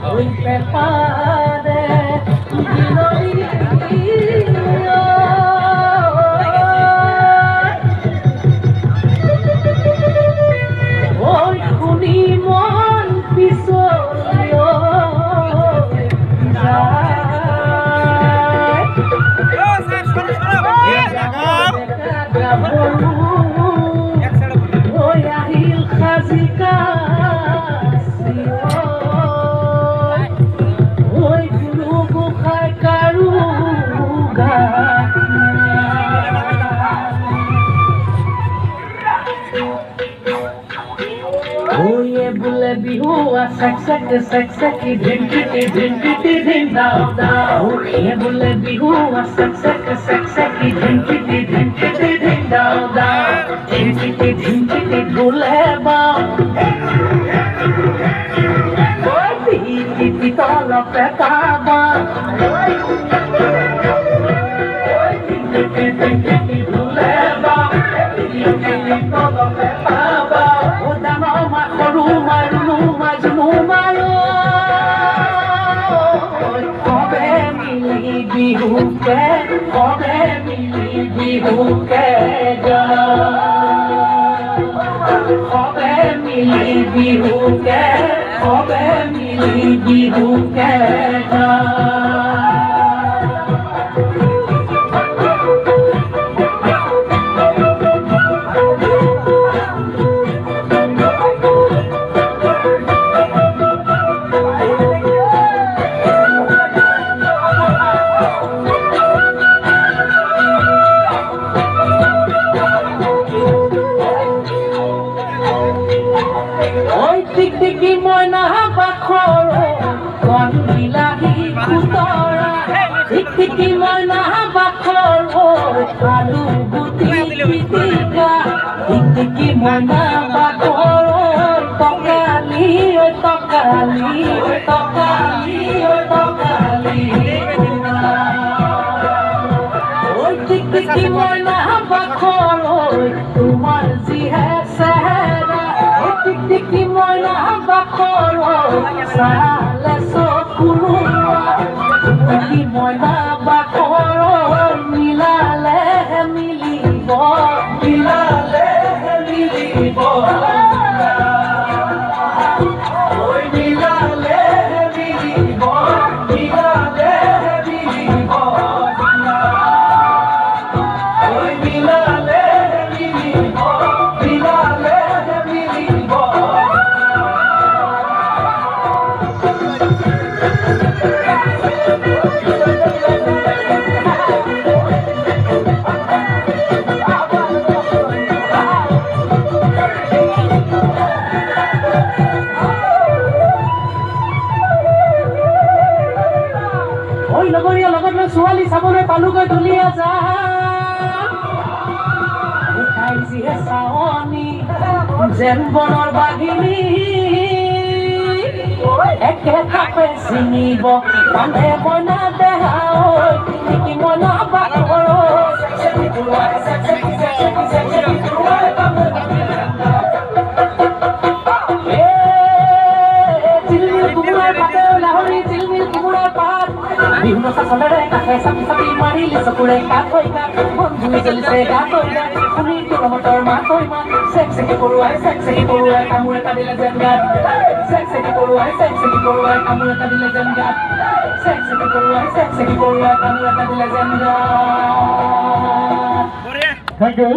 ওই পেপারে ওই খুনি মন পিছলিও ওই আহিল খাজিকা ওই গুরু গোসাই কারু ওয়ে বলে বিহু সক সকি ঢিমকিটি ঢিম দাও দাও ওয়ে বলে বিহু সক সকি ঢিমকিটি ঢিম দাও দাও ঢিমকিটি ভুলে বাও ওই পিটি তলপে পাবা ঢিমকিটি ভুলে বাও পিটি তলপে পাবা ও দানো মা সৰু মাৰু মাজনু মাৰো কবে মিলি বিহুকে গা কবে মিলি বিহুকে গা ওই টিকটিকি ময়না বাখৰ কণ বিলাহী খুতৰা টিকটিকি ময়না বাখৰ আলু গুটি পিটিকা টিকটিকি ময়না বাখৰ টকালি ওই টিকটিকি ময়না বাখৰ তোমাৰ যিহে চেহেৰা টিকটিকি ময়না বাখৰ চালে চকুৰোৱা টিকটিকি ময়না বাখৰ মিলালে মিলিব ওই মিলালে মিলিব ওই মিলালে মিলিব ওই লগৰীয়া লগত লৈ ছোৱালী চাবলৈ পালোগৈ ঢুলীয়া যা উঠাইছিহে চাৱনী যেন বনৰ বাঘিনী একে থাপে চিঙিব কান্ধে মইনা দেহা ঐ টিকটিকি মইনা বাখৰ বিহু নচা চলেৰে কাষে চাপি মাৰিলি চকুৰে কাঠ হৈ কাঠ বন্ধু জ্বলিছে গাত হৈ গাত শুনি তোৰমতৰ মাত হৈ মাত চেকচেকি পৰুৱাই কামোৰ এটা দিলে যেন গাত চেকচেকি পৰুৱাই কামোৰ এটা দিলে যেন গাত চেকচেকি পৰুৱাই কামোৰ এটা দিলে যেন গাত। Thank you.